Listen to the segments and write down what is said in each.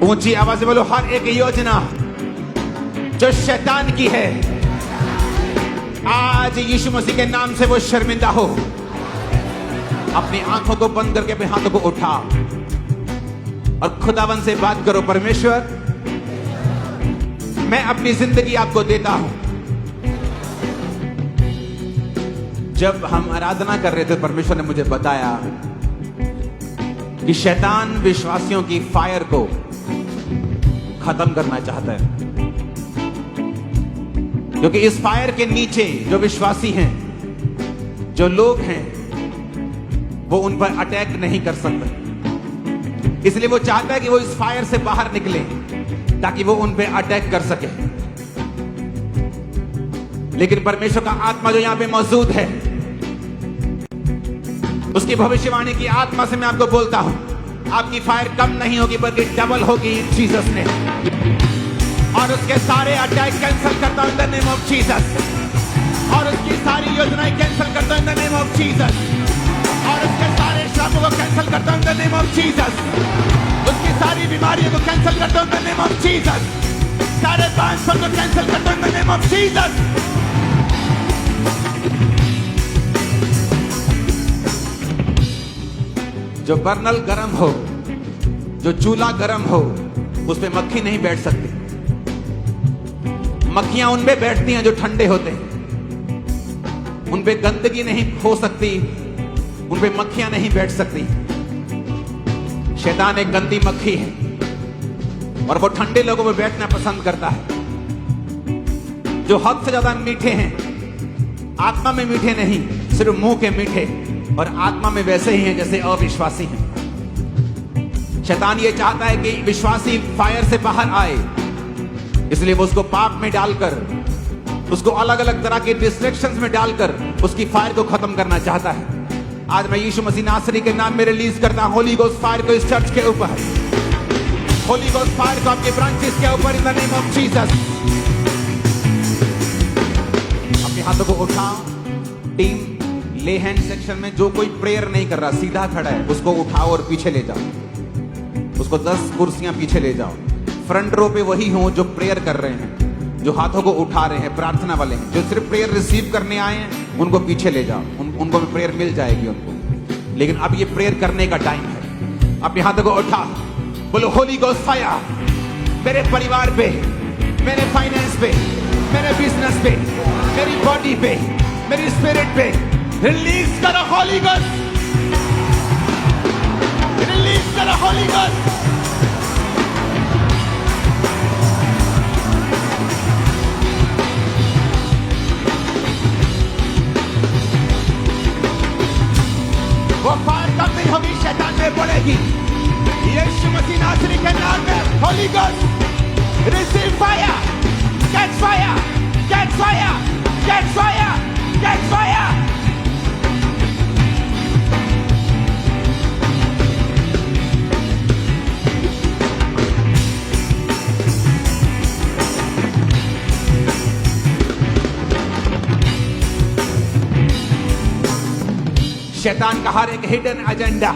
ऊंची आवाज से बोलो, हर एक योजना जो शैतान की है आज यीशु मसीह के नाम से वो शर्मिंदा हो। अपनी आंखों को बंद करके अपने हाथों को उठा और खुदावन से बात करो, परमेश्वर मैं अपनी जिंदगी आपको देता हूं। जब हम आराधना कर रहे थे, परमेश्वर ने मुझे बताया कि शैतान विश्वासियों की फायर को खत्म करना चाहता है, क्योंकि इस फायर के नीचे जो विश्वासी हैं, जो लोग हैं, वो उन पर अटैक नहीं कर सकते। इसलिए वो चाहता है कि वो इस फायर से बाहर निकले ताकि वो उन पे अटैक कर सके। लेकिन परमेश्वर का आत्मा जो यहां पे मौजूद है, उसकी भविष्यवाणी की आत्मा से मैं आपको बोलता हूं, आपकी फायर कम नहीं होगी बल्कि डबल होगी इन जीसस ने। और उसके सारे अटैक कैंसिल करता हूं इन द नेम ऑफ जीसस। और उसकी सारी योजनाएं कैंसिल करता हूं इन द नेम ऑफ जीसस। और उसके सारे श्रापों को कैंसिल करता हूं इन द नेम ऑफ जीसस। उसकी सारी बीमारियों को कैंसिल करता हूं इन द नेम ऑफ जीसस। सारे ट्रांसफर को कैंसिल करता हूं इन द नेम ऑफ जीसस। जो बर्नल गरम हो, जो चूल्हा गरम हो, उस पे मक्खी नहीं बैठ सकती। मक्खियां उनपे बैठती हैं जो ठंडे होते हैं। उन पे गंदगी नहीं हो सकती, उन पे मक्खियां नहीं बैठ सकती। शैतान एक गंदी मक्खी है और वो ठंडे लोगों पे बैठना पसंद करता है। जो हद से ज्यादा मीठे हैं, आत्मा में मीठे नहीं, सिर्फ मुंह के मीठे, और आत्मा में वैसे ही हैं जैसे अविश्वासी हैं। शैतान ये चाहता है कि विश्वासी फायर से बाहर आए, इसलिए वो उसको पाप में डालकर, उसको अलग अलग तरह के डिस्ट्रैक्शंस में डालकर उसकी फायर को खत्म करना चाहता है। आज मैं यीशु मसीह नासरी के नाम में रिलीज करता हूं होली गोस्ट फायर को इस चर्च के ऊपर, होली गोस्ट फायर को आपके ब्रांचेस के ऊपर इन द नेम ऑफ जीसस। अपने हाथों को उठाओ। टीम ले हैंड सेक्शन में जो कोई प्रेयर नहीं कर रहा, सीधा खड़ा है, उसको उठाओ और पीछे ले जाओ। उसको 10 कुर्सियां पीछे ले जाओ। फ्रंट रो पे वही हो जो प्रेयर कर रहे हैं, जो हाथों को उठा रहे हैं, प्रार्थना वाले हैं। जो सिर्फ प्रेयर रिसीव करने आए हैं, उनको पीछे ले जाओ। उनको भी प्रेयर मिल जाएगी उनको। लेकिन अब ये प्रेयर करने का टाइम है। अपने हाथों को उठा, बोलो होली गोस्ट फायर मेरे परिवार पे, मेरे फाइनेंस पे, मेरे बिजनेस पे, मेरी बॉडी पे, मेरी स्पिरिट पे रिलीज करो होली गोस्ट, रिलीज करो होली गोस्ट। वो फायर कम नहीं होगी, शैतान में बढ़ेगी। यीशु मसीह नासरी के नाम में Holi ghost receive fire, catch fire, catch fire, catch fire, catch fire. शैतान का हर एक हिडन एजेंडा,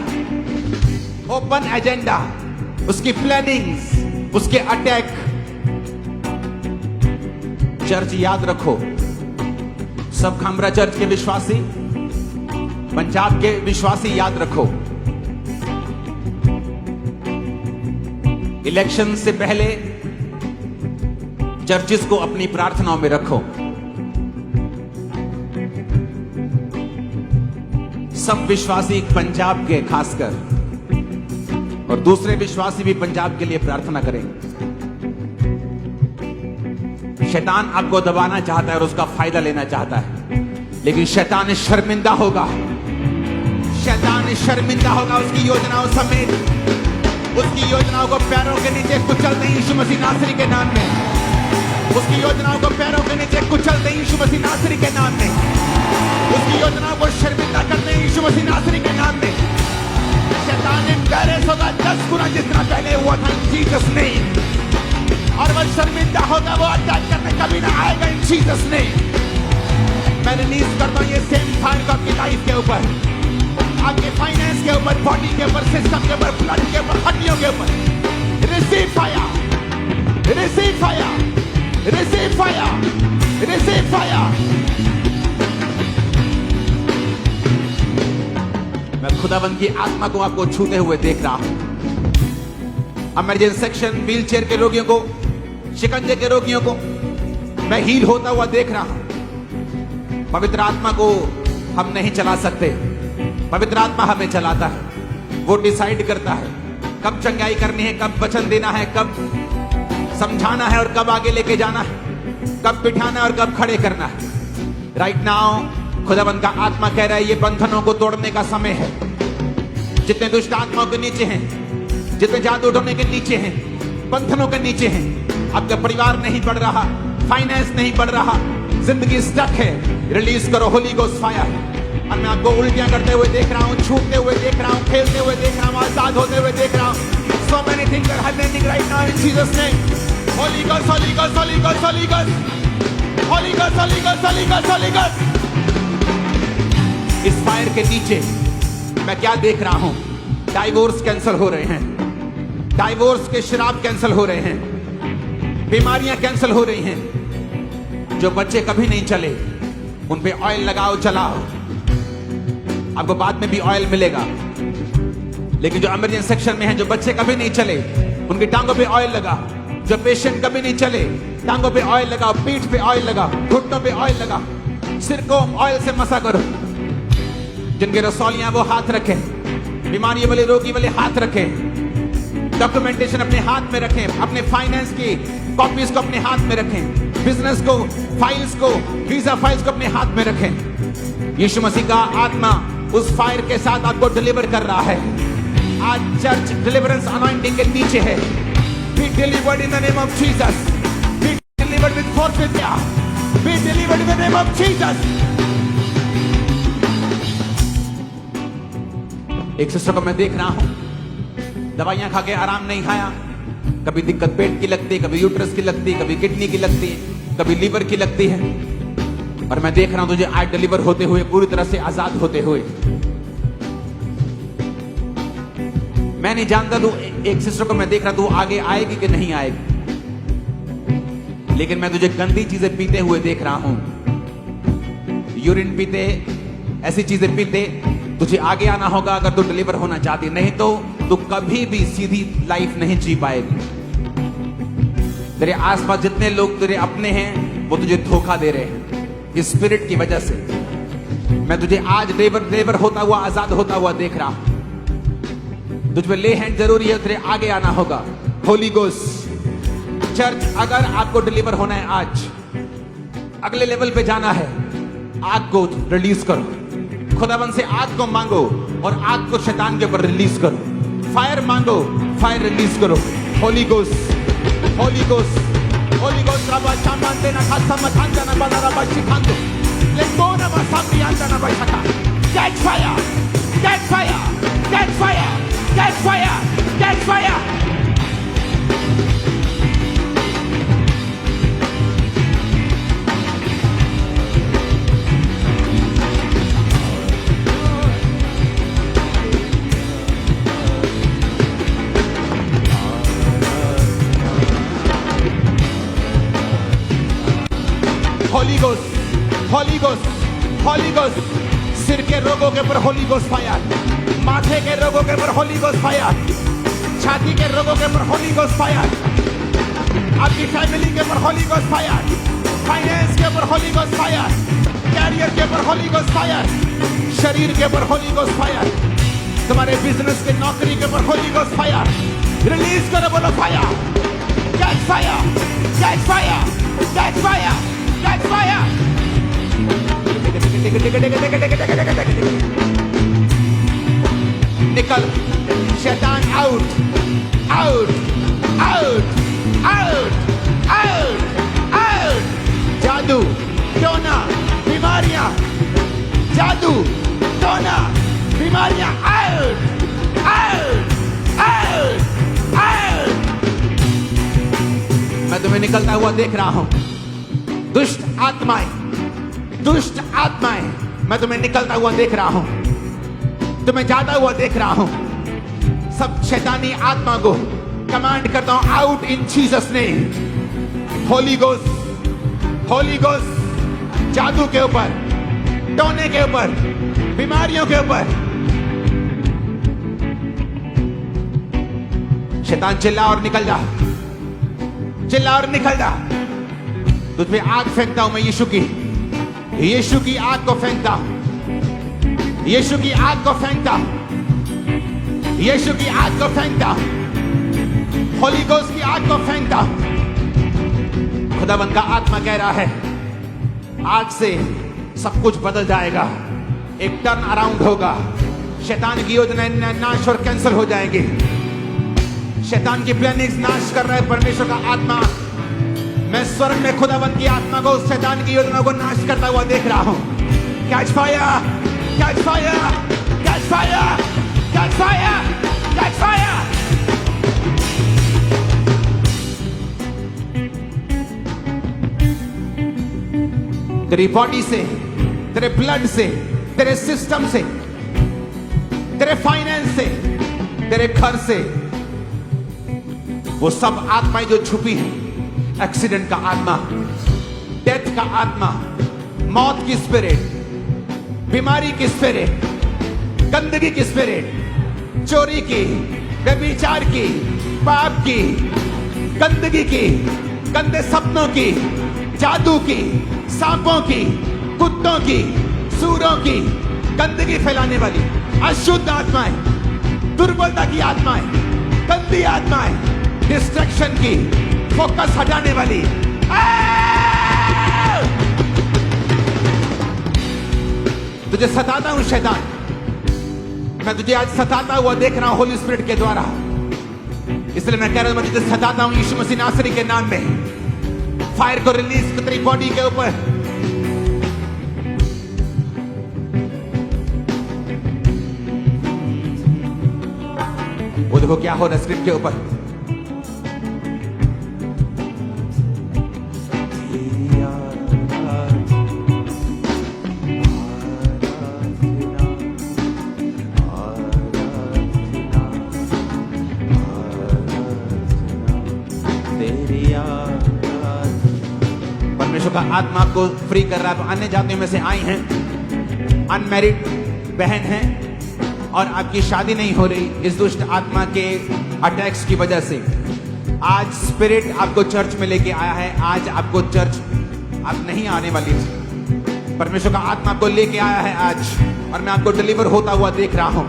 ओपन एजेंडा, उसकी प्लानिंग्स, उसके अटैक, चर्च याद रखो, सब खामरा चर्च के विश्वासी, पंजाब के विश्वासी याद रखो, इलेक्शन से पहले चर्चिस को अपनी प्रार्थनाओं में रखो। सब विश्वासी पंजाब के खासकर, और दूसरे विश्वासी भी पंजाब के लिए प्रार्थना करेंगे। शैतान आपको दबाना चाहता है और उसका फायदा लेना चाहता है, लेकिन शैतान शर्मिंदा होगा। शैतान शर्मिंदा होगा उसकी योजनाओं समेत। उसकी योजनाओं को पैरों के नीचे कुचलते यीशु मसीह नासरी के नाम में। उसकी योजनाओं को पैरों के नीचे कुचलते यीशु मसीह नासरी के नाम में। उसकी योजनाओं को शर्मिंदा करते हैं यीशु मसीह नासरी के नाम में। शैतान एम्बैरेस होगा 10 गुना जितना पहले हुआ था इन जीसस नेम, और वह शर्मिंदा होगा, वो अटैक करने कभी ना आएगा इन जीसस नेम। मैं रिलीज करता हूं ये सेम फायर को आपकी लाइफ के ऊपर, आपके फाइनेंस के ऊपर, बॉडी के ऊपर, सिस्टम के ऊपर, ब्लड के ऊपर, हड्डियों के ऊपर। Receive fire. fire. Receive fire. मैं खुदावंद की आत्मा को आपको छूते हुए देख रहा हूं। इमरजेंसी सेक्शन, व्हीलचेयर के रोगियों को, शिकंजे के रोगियों को मैं हील होता हुआ देख रहा हूं। पवित्र आत्मा को हम नहीं चला सकते, पवित्र आत्मा हमें चलाता है। वो डिसाइड करता है कब चंगाई करनी है, कब वचन देना है, कब समझाना है और कब आगे लेके जाना है, कब बिठाना है और कब खड़े करना है। राइट नाउ खुदावंद का आत्मा कह रहा है ये बंधनों को तोड़ने का समय है। जितने दुष्ट आत्माओं के नीचे हैं, जितने जादू टोने के नीचे हैं, बंधनों के नीचे हैं, आपका परिवार नहीं बढ़ रहा, फाइनेंस नहीं बढ़ रहा, जिंदगी स्टक है, रिलीज करो होली गोस्ट फायर। और मैं आपको उल्टियां करते हुए देख रहा हूं, छूटते हुए देख रहा हूं, खेलते हुए देख रहा हूं, आजाद होते हुए देख रहा हूं। So many things are happening right now in Jesus' name. Holy Ghost, Holy Ghost, Holy Ghost, Holy Ghost, Holy Ghost, Holy Ghost, Holy Ghost, Holy Ghost. इस फायर के नीचे मैं क्या देख रहा हूं? डाइवोर्स कैंसिल हो रहे हैं, डाइवोर्स के शराब कैंसिल हो रहे हैं, बीमारियां कैंसिल हो रही हैं। जो बच्चे कभी नहीं चले उन पे ऑयल लगाओ, चलाओ, आपको बाद में भी ऑयल मिलेगा। लेकिन जो इमरजेंसी सेक्शन में हैं, जो बच्चे कभी नहीं चले, उनकी टांगों पे ऑयल लगा। जो पेशेंट कभी नहीं चले, टांगों पे ऑयल लगाओ, पीठ पे ऑयल लगा, घुटनों पे ऑयल लगा, सिर को ऑयल से मसा करो। जिनके रसौलियां वो हाथ रखें, बीमारी वाले रोगी वाले हाथ रखें, डॉक्यूमेंटेशन अपने हाथ में रखें, अपने फाइनेंस की कॉपीज को अपने हाथ में रखें, बिजनेस को, फाइल्स को, वीजा फाइल्स को अपने हाथ में रखें। यीशु मसीह का आत्मा उस फायर के साथ आपको डिलीवर कर रहा है। आज चर्च डिलीवरेंस अनॉइंटिंग के नीचे है। Be delivered in the name of Jesus, be delivered with force, with power, be delivered in the name of Jesus. एक सिस्टर को मैं देख रहा हूं, दवाइयां खा के आराम नहीं खाया, कभी दिक्कत पेट की लगती है, कभी यूट्रस की लगती है, कभी किडनी की लगती है, कभी लीवर की लगती है। और मैं देख रहा हूं तुझे आज डिलीवर होते हुए, पूरी तरह से आजाद होते हुए। मैं नहीं जानता तू, एक सिस्टर को मैं देख रहा, तू आगे आएगी कि नहीं आएगी, लेकिन मैं तुझे गंदी चीजें पीते हुए देख रहा हूं, यूरिन पीते, ऐसी चीजें पीते। तुझे आगे आना होगा अगर तू डिलीवर होना चाहती, नहीं तो तू कभी भी सीधी लाइफ नहीं जी पाएगी। तेरे आसपास जितने लोग तेरे अपने हैं वो तुझे धोखा दे रहे हैं इस स्पिरिट की वजह से। मैं तुझे आज डिलीवर होता हुआ, आजाद होता हुआ देख रहा हूं। तुझ पे ले हैंड जरूरी है, तेरे आगे आना होगा। होली गोस्ट चर्च, अगर आपको डिलीवर होना है आज, अगले लेवल पे जाना है, आग को रिलीज करो। खुदावन से आग को मांगो और आग को शैतान के ऊपर रिलीज करो। फायर मांगो, फायर रिलीज करो। Holi ghost, Holi ghost, Holi ghost. रबा शामान देना खासा मचान जाना बना रबा शिखांदो लेको ना मसामी आंदा ना बैठा। Catch fire, catch fire, catch fire, catch fire, catch fire. Holi ghost, Holi ghost, Holi ghost. सिर के रोगों के ऊपर होली गोस्ट फायर, माथे के रोगों के ऊपर होली गोस्ट फायर, छाती के रोगों के ऊपर होली गोस्ट फायर, आपकी फैमिली के ऊपर होली गोस्ट फायर, फाइनेंस के ऊपर होली गोस्ट फायर, कैरियर के ऊपर होली गोस्ट फायर, शरीर के ऊपर होली गोस्ट फायर, तुम्हारे बिजनेस के, नौकरी के ऊपर होली गोस्ट फायर। रिलीज करो, बोलो fire, catch fire, catch fire, catch fire, catch fire. निकल शैतान, out, out, out, out, out, out. जादू टोना बीमारियां, जादू टोना बीमारियां, आउट, आउट, आउट, आउट। मैं तुम्हें निकलता हुआ देख रहा हूं। दुष्ट आत्माएं, दुष्ट आत्माएं, मैं तुम्हें निकलता हुआ देख रहा हूं, तुम्हें जाता हुआ देख रहा हूं। सब शैतानी आत्मा को कमांड करता हूं, out in Jesus name. Holi ghost, Holi ghost जादू के ऊपर, टोने के ऊपर, बीमारियों के ऊपर। शैतान चिल्ला और निकल जा, चिल्ला और निकल जा। तुझ पे आग फेंकता हूं मैं, यीशु की आग को फेंकता हूं, यीशु की आग को फेंकता हूं, यीशु की आग को फेंकता हूं, होली गोस्ट की आग को फेंकता हूं। खुदावंद का आत्मा कह रहा है आज से सब कुछ बदल जाएगा, एक टर्न अराउंड होगा। शैतान की योजनाएं नाश और कैंसिल हो जाएंगी। शैतान की प्लानिंग्स नाश कर रहा है परमेश्वर का आत्मा। मैं स्वर्ग में खुदावंद की आत्मा को, शैतान की योजना को नाश करता हुआ देख रहा हूं। Catch fire, catch fire, catch fire, catch fire, catch fire. तेरी बॉडी से, तेरे ब्लड से, तेरे सिस्टम से, तेरे फाइनेंस से, तेरे घर से, वो सब आत्माएं जो छुपी हैं, एक्सीडेंट का आत्मा, डेथ का आत्मा, मौत की स्पिरिट, बीमारी की स्पिरिट, गंदगी की स्पिरिट, चोरी की, व्यभिचार की, पाप की, गंदगी की, गंदे सपनों की, जादू की, सांपों की, कुत्तों की, सूरों की, गंदगी फैलाने वाली अशुद्ध आत्माएं, दुर्बलता की आत्माएं, गंदी आत्माएं, डिस्ट्रैक्शन की, फोकस हटाने वाली। तुझे सताता हूं शैतान, मैं तुझे आज सताता हुआ देख रहा हूं होली स्पिरिट के द्वारा। इसलिए मैं कह रहा हूं मैं तुझे सताता हूं यीशु मसीह नासरी के नाम में। फायर को रिलीज कर तेरी बॉडी के ऊपर। वो देखो क्या हो रहा है स्क्रीन के ऊपर। परमेश्वर का आत्मा आपको फ्री कर रहा है। अन्य जातियों में से आई हैं, अनमैरिड बहन हैं और आपकी शादी नहीं हो रही इस दुष्ट आत्मा के अटैक्स की वजह से। आज स्पिरिट आपको चर्च में लेके आया है। आज आपको चर्च आप नहीं आने वाली थी, परमेश्वर का आत्मा आपको लेके आया है आज, और मैं आपको डिलीवर होता हुआ देख रहा हूं।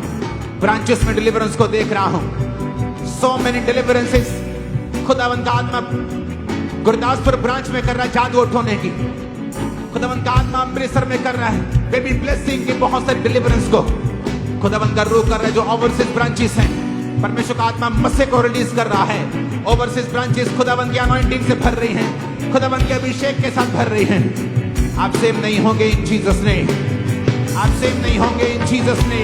ब्रांचेस में डिलीवरेंस को देख रहा हूं। सो मेनी डिलीवरेंसेस खुदावंद का आत्मा गुरदासपुर ब्रांच में कर रहा है जादू उठोने की। खुदावंद का आत्मा अमृतसर में कर रहा है बेबी ब्लेसिंग की बहुत सारी डिलीवरेंस को खुदावंद का रूह कर रहा है। जो ओवरसीज ब्रांचेस हैं, परमेश्वर का आत्मा मसीह को रिलीज कर रहा है। ओवरसीज ब्रांचेस खुदावंद की अनॉइंटिंग से भर रही हैं, खुदावंद के अभिषेक के साथ भर रही हैं। आप सेम नहीं होंगे इन जीसस ने, आप सेम नहीं होंगे इन जीसस ने।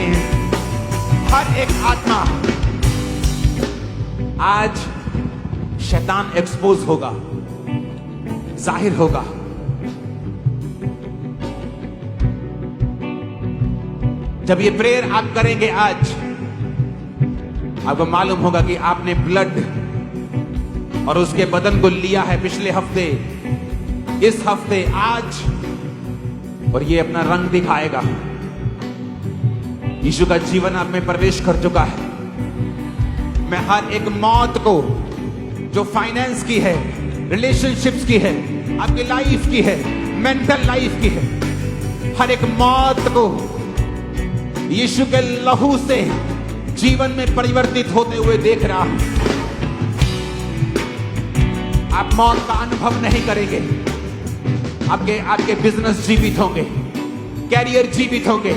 हर एक आत्मा आज शैतान एक्सपोज होगा, जाहिर होगा। जब ये प्रेयर आप करेंगे आज, आपको मालूम होगा कि आपने ब्लड और उसके बदन को लिया है पिछले हफ्ते, इस हफ्ते, आज, और ये अपना रंग दिखाएगा। यीशु का जीवन आप में प्रवेश कर चुका है। मैं हर एक मौत को जो फाइनेंस की है, रिलेशनशिप्स की है, आपकी लाइफ की है, मेंटल लाइफ की है, हर एक मौत को यीशु के लहू से जीवन में परिवर्तित होते हुए देख रहा हूं। आप मौत का अनुभव नहीं करेंगे। आपके बिजनेस जीवित होंगे, कैरियर जीवित होंगे,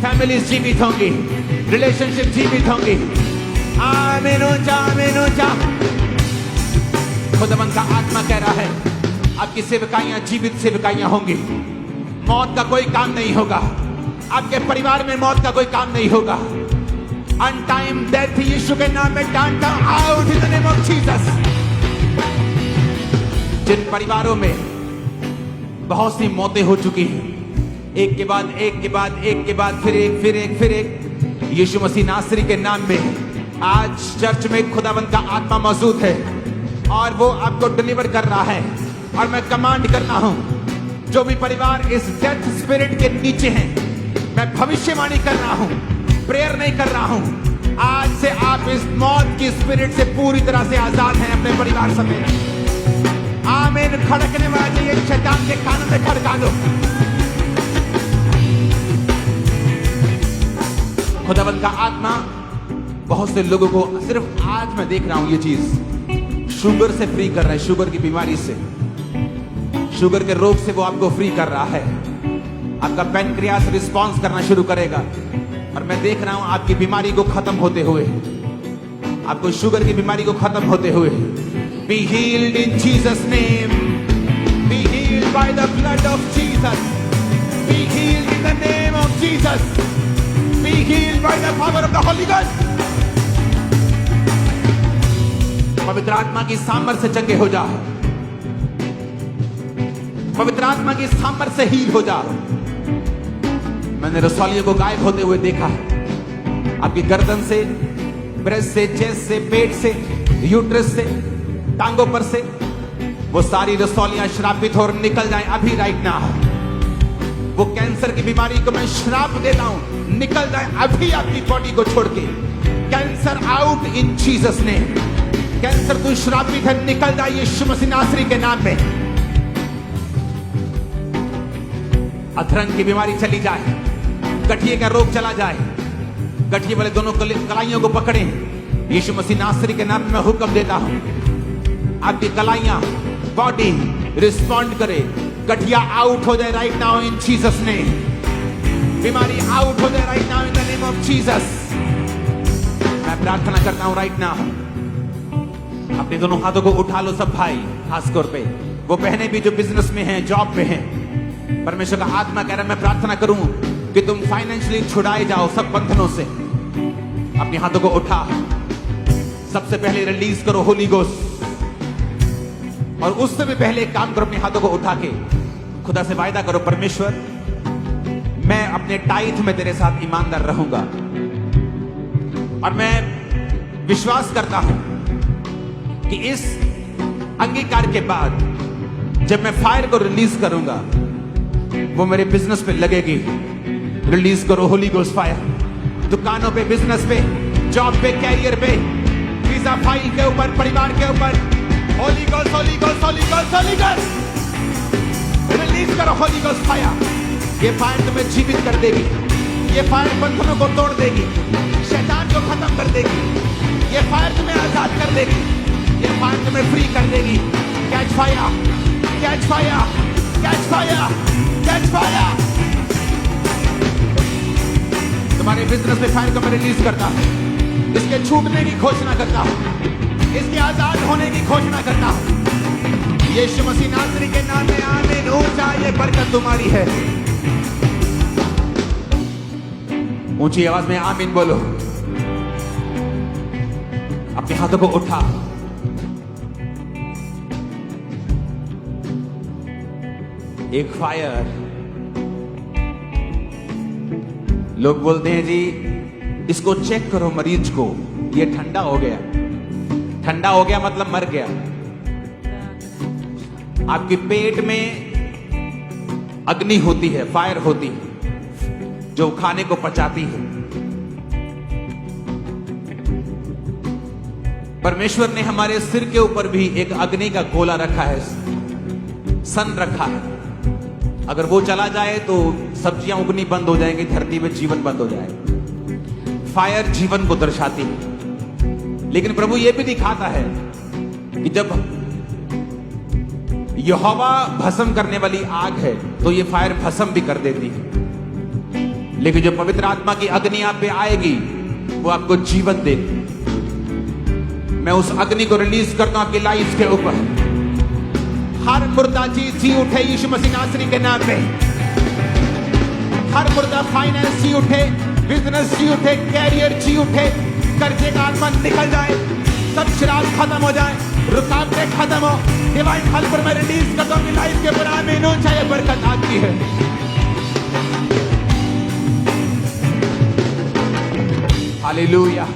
फैमिलीज जीवित होंगी, रिलेशनशिप जीवित होंगी। आमीन हो जा, आमीन हो जा। खुदावंद का आत्मा कह रहा है आपकी सेवकाइयां जीवित सेवकाइयां होंगी। मौत का कोई काम नहीं होगा, आपके परिवार में मौत का कोई काम नहीं होगा। अनटाइम डेथ यीशु के नाम में डांटा out in the name of Jesus. जिन परिवारों में बहुत सी मौतें हो चुकी हैं, एक के बाद एक के बाद एक के बाद फिर एक फिर एक फिर एक, यीशु मसीह नासरी के नाम में आज चर्च में खुदावंद का आत्मा मौजूद है और वो आपको डिलीवर कर रहा है। और मैं कमांड करता हूं जो भी परिवार इस डेथ स्पिरिट के नीचे हैं, मैं भविष्यवाणी कर रहा हूं, प्रेयर नहीं कर रहा हूं। आज से आप इस मौत की स्पिरिट से पूरी तरह से आजाद हैं अपने परिवार समेत। आमीन। खड़कने वाला चाहिए, शैतान के कानों में खड़का दो। खुदावंद का आत्मा बहुत से लोगों को, सिर्फ आज मैं देख रहा हूं ये चीज, शुगर से फ्री कर रहा है, शुगर की बीमारी से, शुगर के रोग से वो आपको फ्री कर रहा है। आपका पैनक्रियास रिस्पॉन्स करना शुरू करेगा और मैं देख रहा हूं आपकी बीमारी को खत्म होते हुए, आपको शुगर की बीमारी को खत्म होते हुए। Be healed in Jesus name, be healed by the blood of Jesus, be healed in the name of Jesus, be healed by the power of the Holi God. पवित्र आत्मा की सामर्थ्य से चंगे हो जाओ, पवित्र आत्मा की सामर्थ्य से हील हो जाओ। मैंने रसौलियों को गायब होते हुए देखा है, आपकी गर्दन से, ब्रेस्ट से, चेस्ट से, पेट से, यूट्रस से, टांगों पर से वो सारी रसौलियां श्रापित हो और निकल जाएं अभी, राइट नाउ। वो कैंसर की बीमारी को मैं श्राप देता हूं, निकल जाए अभी आपकी बॉडी को छोड़ के। Cancer out in Jesus name. Cancer तू श्रापित है, निकल जाए यीशु मसीह नासरी के नाम में। अधरंग की बीमारी चली जाए, गठिए का रोग चला जाए, गठिए वाले दोनों कलाइयों को पकड़े यीशु मसीह नासरी के नाम में मैं हुक्म देता हूं। आपकी कलाइयां, बॉडी रिस्पॉन्ड करे, गठिया आउट हो जाए right now in Jesus name. बीमारी आउट हो जाए right now in the name of Jesus. मैं प्रार्थना करता हूं राइट नाउ, अपने दोनों हाथों को उठा लो सब भाई, खासतौर पे वो बहनें भी जो बिजनेस में हैं, जॉब में हैं। परमेश्वर का आत्मा कह रहा है मैं प्रार्थना करूं कि तुम फाइनेंशियली छुड़ाए जाओ सब बंधनों से। अपने हाथों को उठा, सबसे पहले रिलीज करो होली गोस्ट, और उससे भी पहले एक काम करो, अपने हाथों को उठा के खुदा से वायदा करो, परमेश्वर मैं अपने टाइथ में तेरे साथ ईमानदार रहूंगा, और मैं विश्वास करता हूं कि इस अंगीकार के बाद जब मैं फायर को रिलीज करूंगा वो मेरे बिजनेस पे लगेगी। रिलीज करो होली गोस्ट फायर, दुकानों पे, बिजनेस पे, जॉब पे, कैरियर पे, वीजा फाइल के ऊपर, परिवार के ऊपर। Holi ghost, Holi ghost, Holi ghost, Holi ghost. Release करो होली गोस्ट फायर। ये फायर तुम्हें जीवित कर देगी, ये फायर बंधनों को तोड़ देगी, शैतान को खत्म कर देगी, ये फायर तुम्हें आजाद कर देगी, ये फायर तुम्हें फ्री कर देगी। Catch fire, catch fire, catch fire, catch fire. तुम्हारे बिजनेस में फायर को मैं रिलीज करता हूं, इसके छूटने की घोषणा करता हूं, इसके आजाद होने की घोषणा करता हूं यीशु मसीह नासरी के नाम में। आमीन। ऊंचा ये बरकत तुम्हारी है। ऊंची आवाज में आमीन बोलो। अपने हाथों को उठा, एक फायर। लोग बोलते हैं जी इसको चेक करो, मरीज को ये ठंडा हो गया। ठंडा हो गया मतलब मर गया। आपके पेट में अग्नि होती है, फायर होती है जो खाने को पचाती है। परमेश्वर ने हमारे सिर के ऊपर भी एक अग्नि का गोला रखा है, सन रखा है। अगर वो चला जाए तो सब्जियां उगनी बंद हो जाएंगी, धरती में जीवन बंद हो जाएगा। फायर जीवन को दर्शाती है, लेकिन प्रभु ये भी दिखाता है कि जब यहोवा भस्म करने वाली आग है तो ये फायर भस्म भी कर देती है, लेकिन जब पवित्र आत्मा की अग्नि आप पे आएगी वो आपको जीवन देगी। मैं उस अग्नि को रिलीज करता हूं आपकी लाइफ के ऊपर। हर मुर्दा चीज जी उठे यीशु मसीह नासरी के नाम में। हर मुर्दा फाइनेंस जी उठे, बिजनेस जी उठे, कैरियर जी उठे, कर्जे का आत्मा निकल जाए, सब शराब खत्म हो जाए, रुकावटें खत्म हो। डिवाइन हल पर मैं रिलीज करता हूं लाइफ के ऊपर। आमीन। चाहे बरकत आती है। हालेलुया।